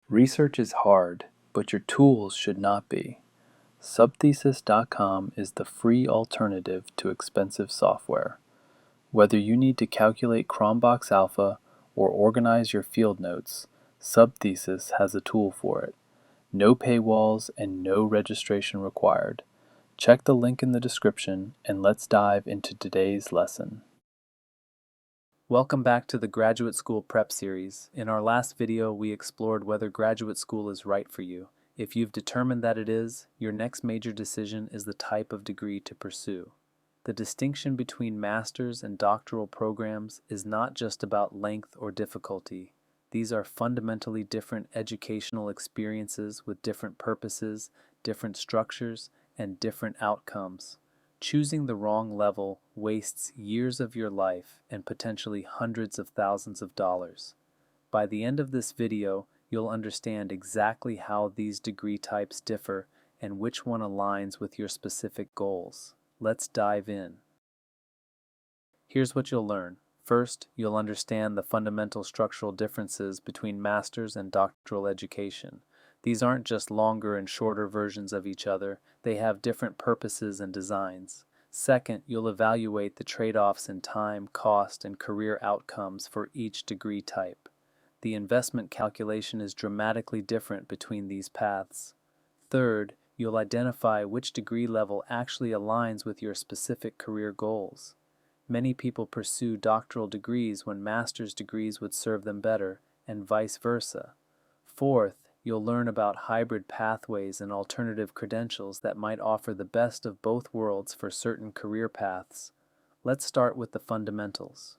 Research is hard, but your tools should not be. Subthesis.com is the free alternative to expensive software. Whether you need to calculate Cronbach's alpha or organize your field notes, Subthesis has a tool for it. No paywalls and no registration required. Check the link in the description and let's dive into today's lesson. Welcome back to the Graduate School Prep Series. In our last video, we explored whether graduate school is right for you. If you've determined that it is, your next major decision is the type of degree to pursue. The distinction between master's and doctoral programs is not just about length or difficulty. These are fundamentally different educational experiences with different purposes, different structures, and different outcomes. Choosing the wrong level wastes years of your life and potentially hundreds of thousands of dollars. By the end of this video, you'll understand exactly how these degree types differ and which one aligns with your specific goals. Let's dive in. Here's what you'll learn. First, you'll understand the fundamental structural differences between master's and doctoral education. These aren't just longer and shorter versions of each other, they have different purposes and designs. Second, you'll evaluate the trade-offs in time, cost, and career outcomes for each degree type. The investment calculation is dramatically different between these paths. Third, you'll identify which degree level actually aligns with your specific career goals. Many people pursue doctoral degrees when master's degrees would serve them better, and vice versa. Fourth, you'll learn about hybrid pathways and alternative credentials that might offer the best of both worlds for certain career paths. Let's start with the fundamentals.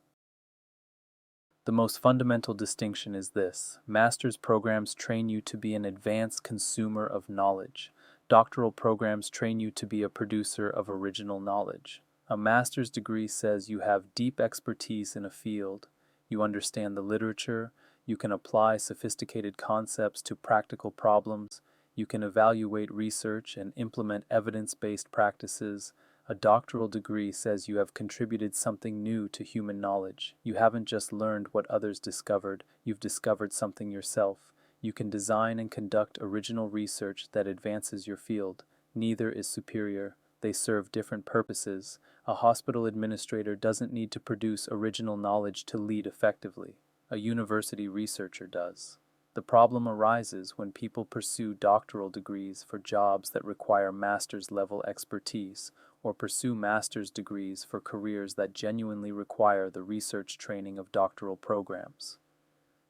The most fundamental distinction is this: master's programs train you to be an advanced consumer of knowledge. Doctoral programs train you to be a producer of original knowledge. A master's degree says you have deep expertise in a field, you understand the literature, you can apply sophisticated concepts to practical problems, you can evaluate research and implement evidence-based practices. A doctoral degree says you have contributed something new to human knowledge. You haven't just learned what others discovered, you've discovered something yourself. You can design and conduct original research that advances your field. Neither is superior. They serve different purposes. A hospital administrator doesn't need to produce original knowledge to lead effectively. A university researcher does. The problem arises when people pursue doctoral degrees for jobs that require master's level expertise, or pursue master's degrees for careers that genuinely require the research training of doctoral programs.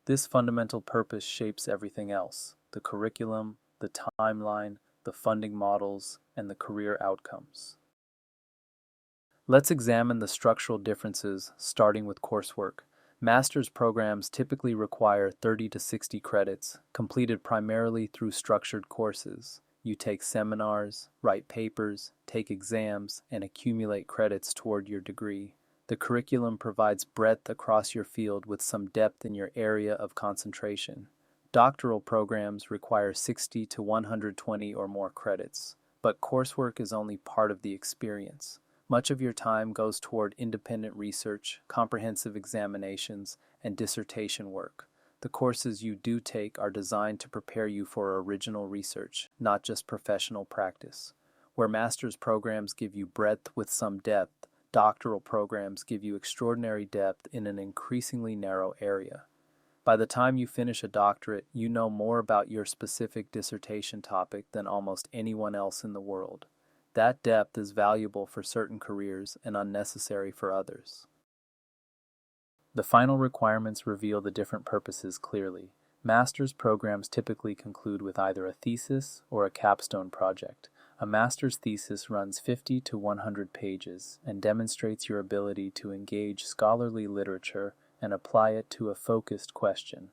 This fundamental purpose shapes everything else: the curriculum, the timeline, the funding models, and the career outcomes. Let's examine the structural differences, starting with coursework. Master's programs typically require 30 to 60 credits, completed primarily through structured courses. You take seminars, write papers, take exams, and accumulate credits toward your degree. The curriculum provides breadth across your field with some depth in your area of concentration. Doctoral programs require 60 to 120 or more credits, but coursework is only part of the experience. Much of your time goes toward independent research, comprehensive examinations, and dissertation work. The courses you do take are designed to prepare you for original research, not just professional practice. Where master's programs give you breadth with some depth, doctoral programs give you extraordinary depth in an increasingly narrow area. By the time you finish a doctorate, you know more about your specific dissertation topic than almost anyone else in the world. That depth is valuable for certain careers and unnecessary for others. The final requirements reveal the different purposes clearly. Master's programs typically conclude with either a thesis or a capstone project. A master's thesis runs 50 to 100 pages and demonstrates your ability to engage scholarly literature and apply it to a focused question.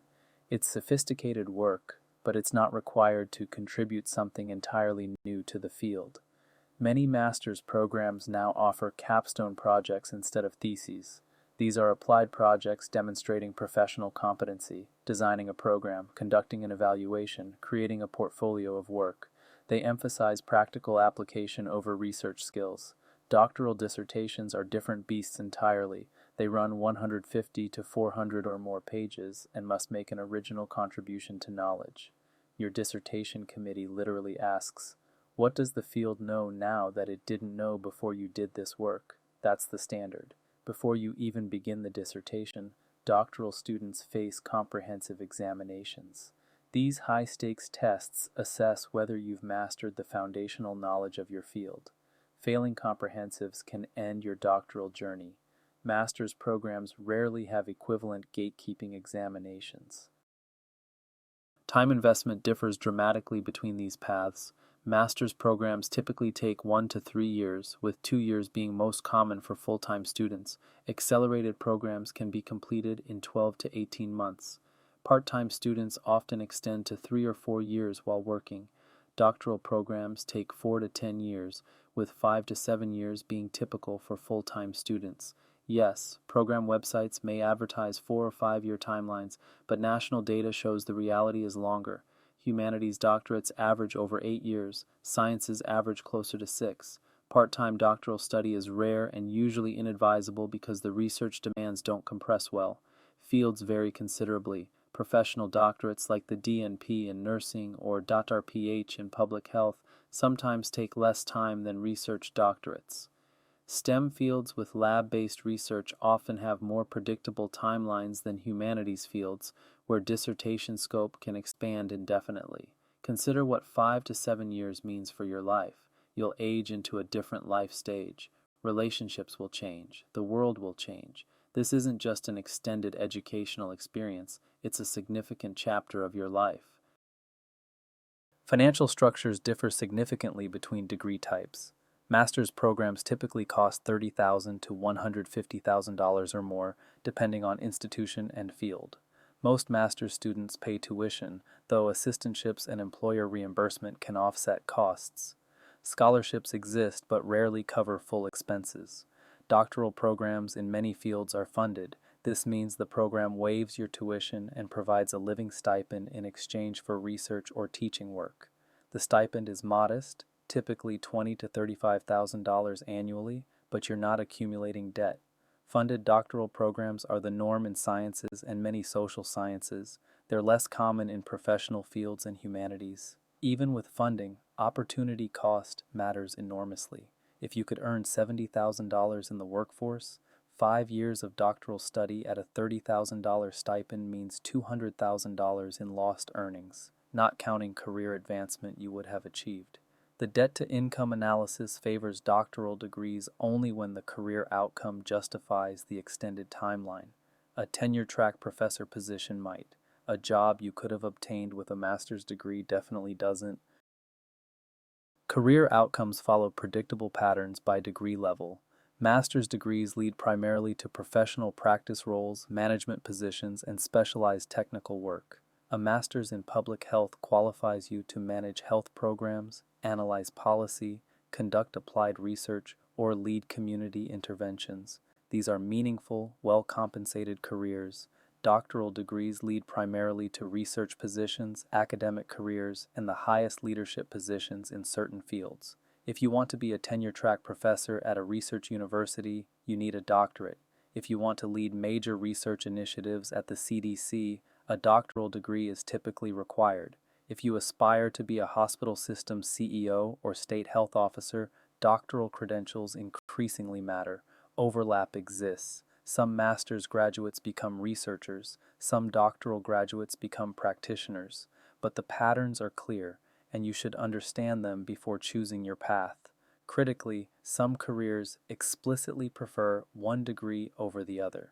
It's sophisticated work, but it's not required to contribute something entirely new to the field. Many master's programs now offer capstone projects instead of theses. These are applied projects demonstrating professional competency, designing a program, conducting an evaluation, creating a portfolio of work. They emphasize practical application over research skills. Doctoral dissertations are different beasts entirely. They run 150 to 400 or more pages and must make an original contribution to knowledge. Your dissertation committee literally asks, "What does the field know now that it didn't know before you did this work?" That's the standard. Before you even begin the dissertation, doctoral students face comprehensive examinations. These high-stakes tests assess whether you've mastered the foundational knowledge of your field. Failing comprehensives can end your doctoral journey. Master's programs rarely have equivalent gatekeeping examinations. Time investment differs dramatically between these paths. Master's programs typically take 1 to 3 years, with 2 years being most common for full-time students. Accelerated programs can be completed in 12 to 18 months. Part-time students often extend to 3 or 4 years while working. Doctoral programs take 4 to 10 years, with 5 to 7 years being typical for full-time students. Yes, program websites may advertise 4 or 5-year timelines, but national data shows the reality is longer. Humanities doctorates average over 8 years, sciences average closer to 6. Part-time doctoral study is rare and usually inadvisable because the research demands don't compress well. Fields vary considerably. Professional doctorates like the DNP in nursing or DoctorPh in public health sometimes take less time than research doctorates. STEM fields with lab-based research often have more predictable timelines than humanities fields, where dissertation scope can expand indefinitely. Consider what 5 to 7 years means for your life. You'll age into a different life stage. Relationships will change. The world will change. This isn't just an extended educational experience, it's a significant chapter of your life. Financial structures differ significantly between degree types. Master's programs typically cost $30,000 to $150,000 or more, depending on institution and field. Most master's students pay tuition, though assistantships and employer reimbursement can offset costs. Scholarships exist but rarely cover full expenses. Doctoral programs in many fields are funded. This means the program waives your tuition and provides a living stipend in exchange for research or teaching work. The stipend is modest, typically $20,000 to $35,000 annually, but you're not accumulating debt. Funded doctoral programs are the norm in sciences and many social sciences. They're less common in professional fields and humanities. Even with funding, opportunity cost matters enormously. If you could earn $70,000 in the workforce, 5 years of doctoral study at a $30,000 stipend means $200,000 in lost earnings, not counting career advancement you would have achieved. The debt-to-income analysis favors doctoral degrees only when the career outcome justifies the extended timeline. A tenure-track professor position might. A job you could have obtained with a master's degree definitely doesn't. Career outcomes follow predictable patterns by degree level. Master's degrees lead primarily to professional practice roles, management positions, and specialized technical work. A master's in public health qualifies you to manage health programs, analyze policy, conduct applied research, or lead community interventions. These are meaningful, well-compensated careers. Doctoral degrees lead primarily to research positions, academic careers, and the highest leadership positions in certain fields. If you want to be a tenure-track professor at a research university, you need a doctorate. If you want to lead major research initiatives at the CDC, a doctoral degree is typically required. If you aspire to be a hospital system CEO or state health officer, doctoral credentials increasingly matter. Overlap exists. Some master's graduates become researchers, some doctoral graduates become practitioners, but the patterns are clear, and you should understand them before choosing your path. Critically, some careers explicitly prefer one degree over the other.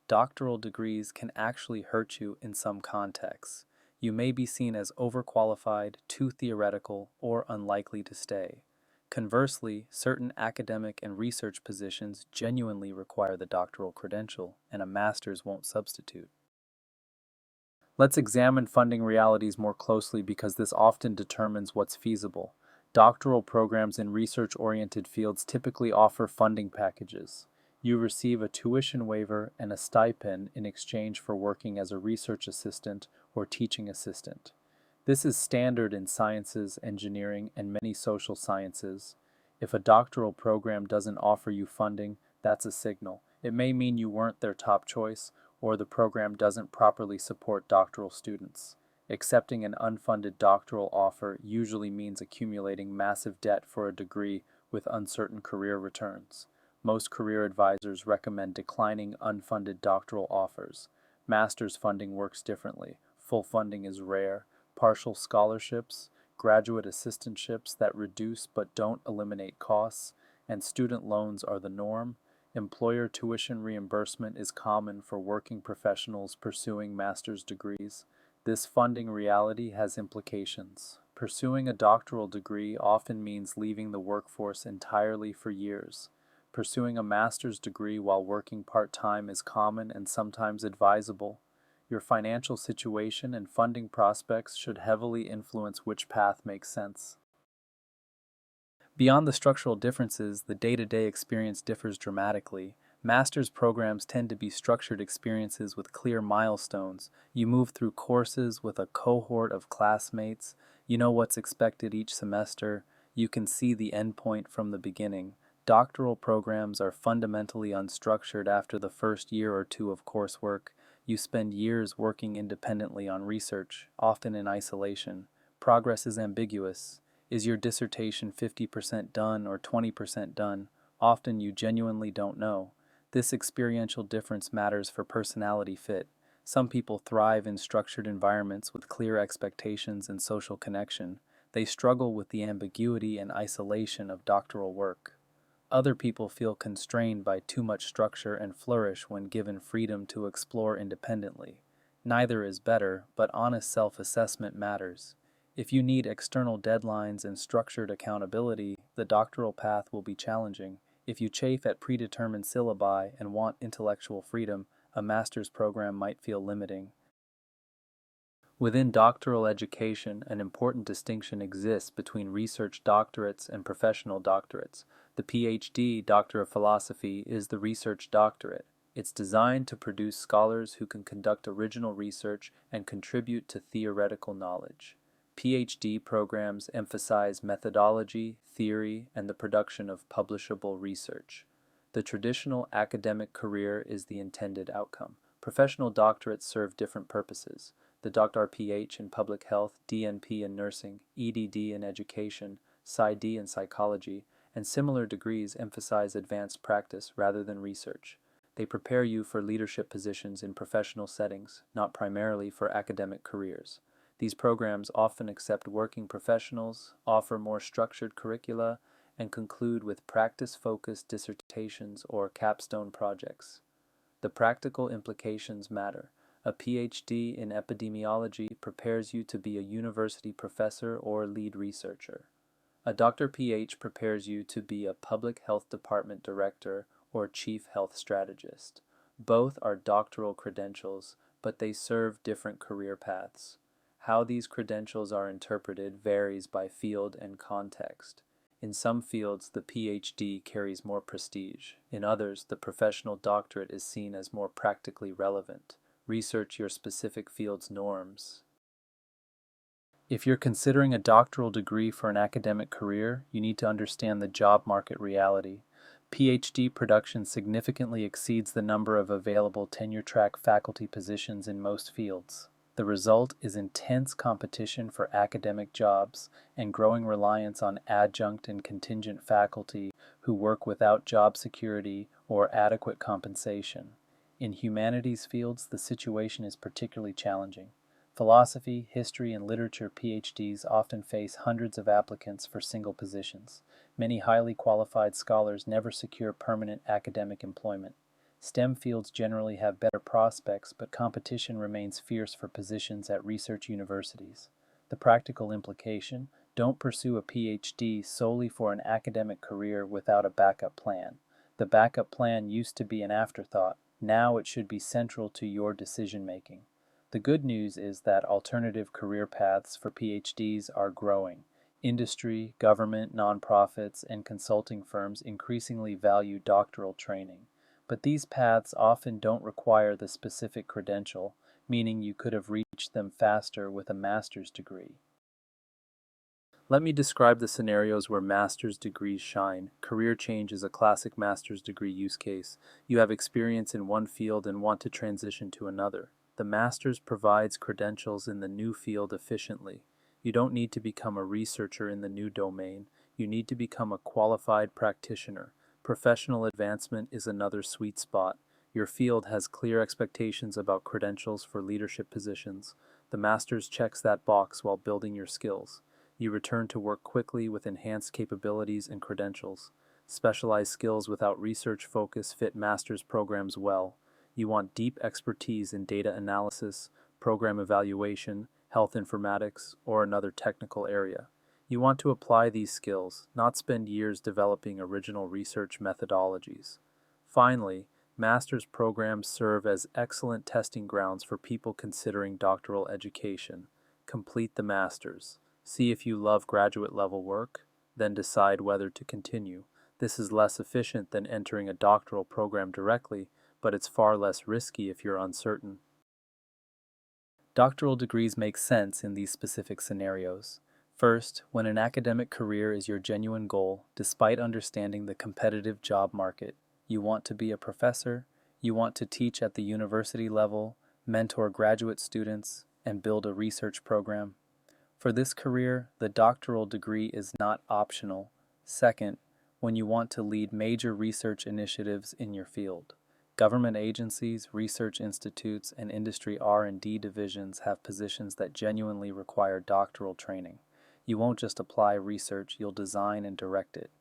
Doctoral degrees can actually hurt you in some contexts. You may be seen as overqualified, too theoretical, or unlikely to stay. Conversely, certain academic and research positions genuinely require the doctoral credential, and a master's won't substitute. Let's examine funding realities more closely because this often determines what's feasible. Doctoral programs in research-oriented fields typically offer funding packages. You receive a tuition waiver and a stipend in exchange for working as a research assistant or teaching assistant. This is standard in sciences, engineering, and many social sciences. If a doctoral program doesn't offer you funding, that's a signal. It may mean you weren't their top choice, or the program doesn't properly support doctoral students. Accepting an unfunded doctoral offer usually means accumulating massive debt for a degree with uncertain career returns. Most career advisors recommend declining unfunded doctoral offers. Master's funding works differently. Full funding is rare. Partial scholarships, graduate assistantships that reduce but don't eliminate costs, and student loans are the norm. Employer tuition reimbursement is common for working professionals pursuing master's degrees. This funding reality has implications. Pursuing a doctoral degree often means leaving the workforce entirely for years. Pursuing a master's degree while working part-time is common and sometimes advisable. Your financial situation and funding prospects should heavily influence which path makes sense. Beyond the structural differences, the day-to-day experience differs dramatically. Master's programs tend to be structured experiences with clear milestones. You move through courses with a cohort of classmates. You know what's expected each semester. You can see the endpoint from the beginning. Doctoral programs are fundamentally unstructured after the first year or two of coursework. You spend years working independently on research, often in isolation. Progress is ambiguous. Is your dissertation 50% done or 20% done? Often you genuinely don't know. This experiential difference matters for personality fit. Some people thrive in structured environments with clear expectations and social connection. They struggle with the ambiguity and isolation of doctoral work. Other people feel constrained by too much structure and flourish when given freedom to explore independently. Neither is better, but honest self-assessment matters. If you need external deadlines and structured accountability, the doctoral path will be challenging. If you chafe at predetermined syllabi and want intellectual freedom, a master's program might feel limiting. Within doctoral education, an important distinction exists between research doctorates and professional doctorates. The PhD, Doctor of Philosophy, is the research doctorate. It's designed to produce scholars who can conduct original research and contribute to theoretical knowledge. PhD programs emphasize methodology, theory, and the production of publishable research. The traditional academic career is the intended outcome. Professional doctorates serve different purposes. The Doctor-PH in public health, DNP in nursing, EDD in education, PsyD in psychology, and similar degrees emphasize advanced practice rather than research. They prepare you for leadership positions in professional settings, not primarily for academic careers. These programs often accept working professionals, offer more structured curricula, and conclude with practice-focused dissertations or capstone projects. The practical implications matter. A PhD in epidemiology prepares you to be a university professor or lead researcher. A Doctor-PH prepares you to be a public health department director or chief health strategist. Both are doctoral credentials, but they serve different career paths. How these credentials are interpreted varies by field and context. In some fields, the PhD carries more prestige. In others, the professional doctorate is seen as more practically relevant. Research your specific field's norms. If you're considering a doctoral degree for an academic career, you need to understand the job market reality. PhD production significantly exceeds the number of available tenure-track faculty positions in most fields. The result is intense competition for academic jobs and growing reliance on adjunct and contingent faculty who work without job security or adequate compensation. In humanities fields, the situation is particularly challenging. Philosophy, history, and literature PhDs often face hundreds of applicants for single positions. Many highly qualified scholars never secure permanent academic employment. STEM fields generally have better prospects, but competition remains fierce for positions at research universities. The practical implication: don't pursue a PhD solely for an academic career without a backup plan. The backup plan used to be an afterthought. Now it should be central to your decision-making. The good news is that alternative career paths for PhDs are growing. Industry, government, nonprofits, and consulting firms increasingly value doctoral training. But these paths often don't require the specific credential, meaning you could have reached them faster with a master's degree. Let me describe the scenarios where master's degrees shine. Career change is a classic master's degree use case. You have experience in one field and want to transition to another. The master's provides credentials in the new field efficiently. You don't need to become a researcher in the new domain. You need to become a qualified practitioner. Professional advancement is another sweet spot. Your field has clear expectations about credentials for leadership positions. The master's checks that box while building your skills. You return to work quickly with enhanced capabilities and credentials. Specialized skills without research focus fit master's programs well. You want deep expertise in data analysis, program evaluation, health informatics, or another technical area. You want to apply these skills, not spend years developing original research methodologies. Finally, master's programs serve as excellent testing grounds for people considering doctoral education. Complete the master's. See if you love graduate level work, then decide whether to continue. This is less efficient than entering a doctoral program directly, but it's far less risky if you're uncertain. Doctoral degrees make sense in these specific scenarios. First, when an academic career is your genuine goal, despite understanding the competitive job market, you want to be a professor, you want to teach at the university level, mentor graduate students, and build a research program. For this career, the doctoral degree is not optional. Second, when you want to lead major research initiatives in your field. Government agencies, research institutes, and industry R&D divisions have positions that genuinely require doctoral training. You won't just apply research, you'll design and direct it.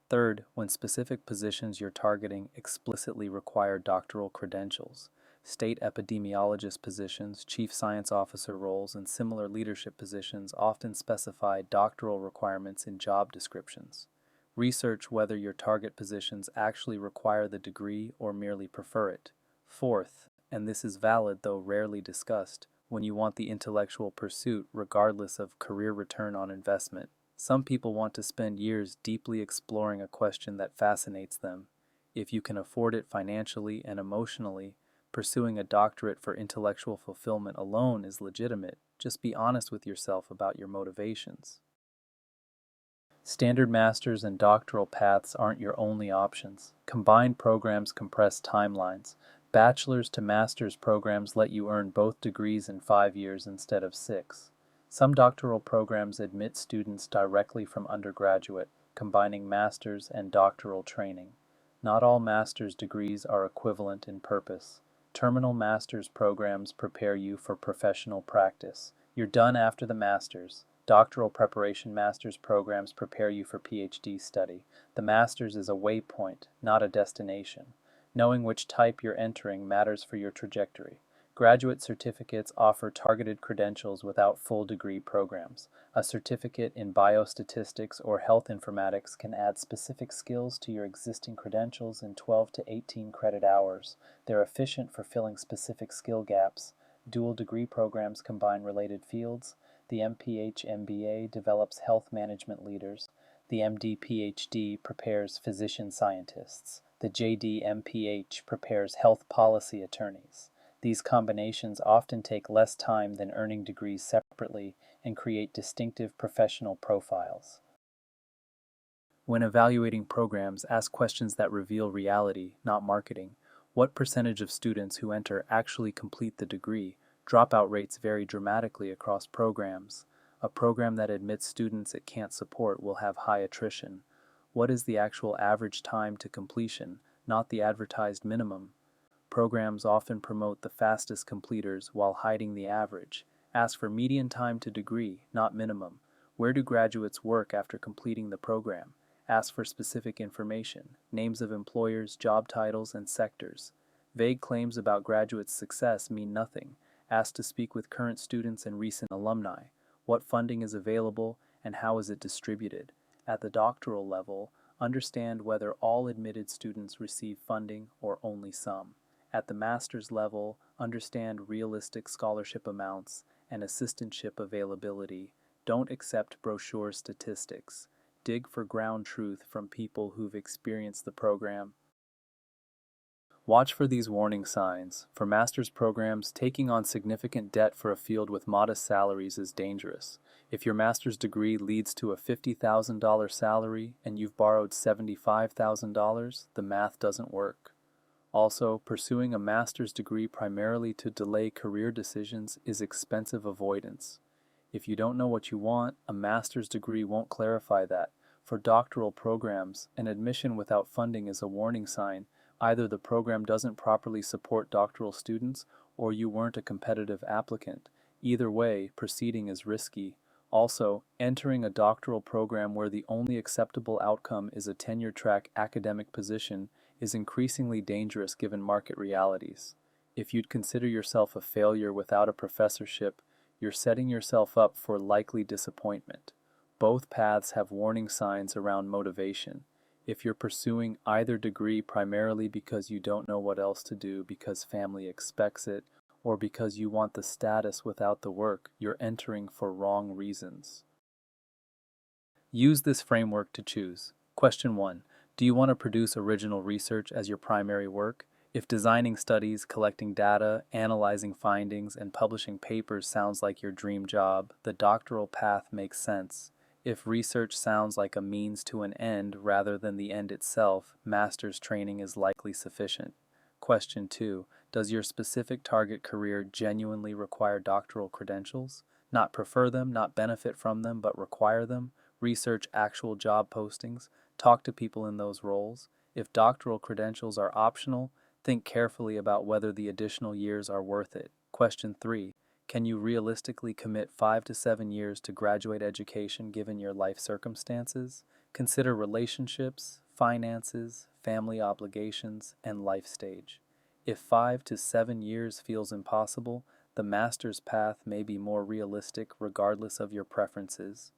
Third, when specific positions you're targeting explicitly require doctoral credentials. State epidemiologist positions, chief science officer roles, and similar leadership positions often specify doctoral requirements in job descriptions. Research whether your target positions actually require the degree or merely prefer it. Fourth, and this is valid though rarely discussed, when you want the intellectual pursuit regardless of career return on investment. Some people want to spend years deeply exploring a question that fascinates them. If you can afford it financially and emotionally, pursuing a doctorate for intellectual fulfillment alone is legitimate. Just be honest with yourself about your motivations. Standard master's and doctoral paths aren't your only options. Combined programs compress timelines. Bachelor's to master's programs let you earn both degrees in 5 years instead of 6. Some doctoral programs admit students directly from undergraduate, combining master's and doctoral training. Not all master's degrees are equivalent in purpose. Terminal master's programs prepare you for professional practice. You're done after the master's. Doctoral preparation master's programs prepare you for PhD study. The master's is a waypoint, not a destination. Knowing which type you're entering matters for your trajectory. Graduate certificates offer targeted credentials without full degree programs. A certificate in biostatistics or health informatics can add specific skills to your existing credentials in 12 to 18 credit hours. They're efficient for filling specific skill gaps. Dual degree programs combine related fields. The MPH-MBA develops health management leaders. The MD-PhD prepares physician scientists. The JD-MPH prepares health policy attorneys. These combinations often take less time than earning degrees separately and create distinctive professional profiles. When evaluating programs, ask questions that reveal reality, not marketing. What percentage of students who enter actually complete the degree? Dropout rates vary dramatically across programs. A program that admits students it can't support will have high attrition. What is the actual average time to completion, not the advertised minimum? Programs often promote the fastest completers while hiding the average. Ask for median time to degree, not minimum. Where do graduates work after completing the program? Ask for specific information, names of employers, job titles, and sectors. Vague claims about graduates' success mean nothing. Ask to speak with current students and recent alumni. What funding is available and how is it distributed? At the doctoral level, understand whether all admitted students receive funding or only some. At the master's level, understand realistic scholarship amounts and assistantship availability. Don't accept brochure statistics. Dig for ground truth from people who've experienced the program. Watch for these warning signs. For master's programs, taking on significant debt for a field with modest salaries is dangerous. If your master's degree leads to a $50,000 salary and you've borrowed $75,000, the math doesn't work. Also, pursuing a master's degree primarily to delay career decisions is expensive avoidance. If you don't know what you want, a master's degree won't clarify that. For doctoral programs, an admission without funding is a warning sign. Either the program doesn't properly support doctoral students or you weren't a competitive applicant. Either way, proceeding is risky. Also, entering a doctoral program where the only acceptable outcome is a tenure-track academic position is increasingly dangerous given market realities. If you'd consider yourself a failure without a professorship, you're setting yourself up for likely disappointment. Both paths have warning signs around motivation. If you're pursuing either degree primarily because you don't know what else to do because family expects it, or because you want the status without the work, you're entering for wrong reasons. Use this framework to choose. Question 1. Do you want to produce original research as your primary work? If designing studies, collecting data, analyzing findings, and publishing papers sounds like your dream job, the doctoral path makes sense. If research sounds like a means to an end rather than the end itself, master's training is likely sufficient. Question 2. Does your specific target career genuinely require doctoral credentials? Not prefer them, not benefit from them, but require them? Research actual job postings? Talk to people in those roles? If doctoral credentials are optional, think carefully about whether the additional years are worth it. Question 3. Can you realistically commit 5 to 7 years to graduate education given your life circumstances? Consider relationships, finances, family obligations, and life stage. If 5 to 7 years feels impossible, the master's path may be more realistic regardless of your preferences.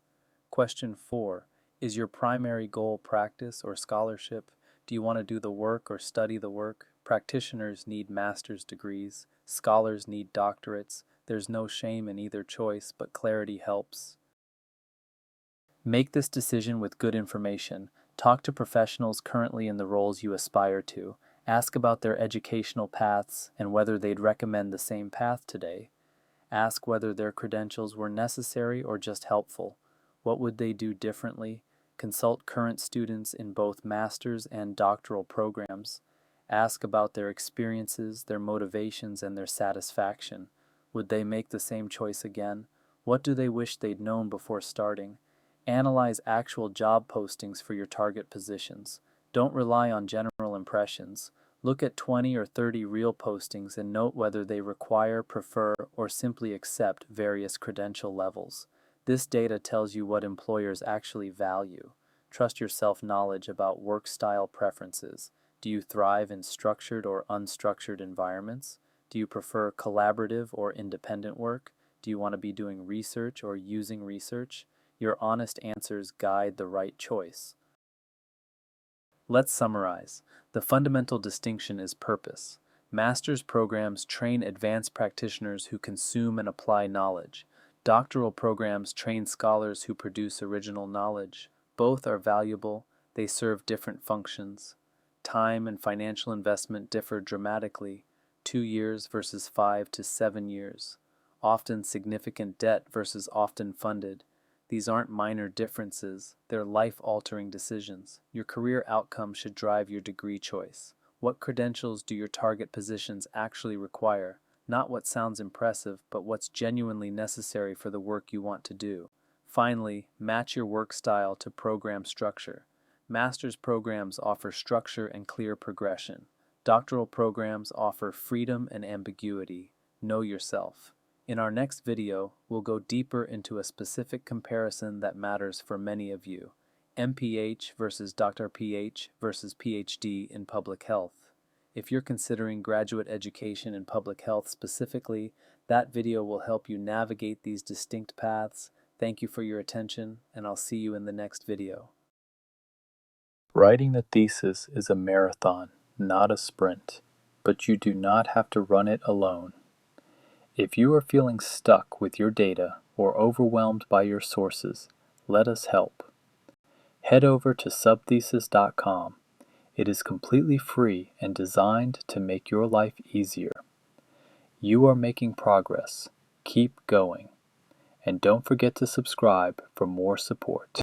Question 4. Is your primary goal practice or scholarship? Do you want to do the work or study the work? Practitioners need master's degrees. Scholars need doctorates. There's no shame in either choice, but clarity helps. Make this decision with good information. Talk to professionals currently in the roles you aspire to. Ask about their educational paths and whether they'd recommend the same path today. Ask whether their credentials were necessary or just helpful. What would they do differently? Consult current students in both master's and doctoral programs. Ask about their experiences, their motivations, and their satisfaction. Would they make the same choice again? What do they wish they'd known before starting? Analyze actual job postings for your target positions. Don't rely on general impressions. Look at 20 or 30 real postings and note whether they require, prefer, or simply accept various credential levels. This data tells you what employers actually value. Trust your self-knowledge about work style preferences. Do you thrive in structured or unstructured environments? Do you prefer collaborative or independent work? Do you want to be doing research or using research? Your honest answers guide the right choice. Let's summarize. The fundamental distinction is purpose. Master's programs train advanced practitioners who consume and apply knowledge. Doctoral programs train scholars who produce original knowledge. Both are valuable. They serve different functions. Time and financial investment differ dramatically. 2 years versus 5 to 7 years. Often significant debt versus often funded. These aren't minor differences, they're life-altering decisions. Your career outcome should drive your degree choice. What credentials do your target positions actually require? Not what sounds impressive, but what's genuinely necessary for the work you want to do. Finally, match your work style to program structure. Master's programs offer structure and clear progression. Doctoral programs offer freedom and ambiguity. Know yourself. In our next video, we'll go deeper into a specific comparison that matters for many of you. MPH versus Dr. PH versus PhD in public health. If you're considering graduate education in public health specifically, that video will help you navigate these distinct paths. Thank you for your attention, and I'll see you in the next video. Writing a thesis is a marathon, not a sprint, but you do not have to run it alone. If you are feeling stuck with your data or overwhelmed by your sources, let us help. Head over to subthesis.com. It is completely free and designed to make your life easier. You are making progress. Keep going. And don't forget to subscribe for more support.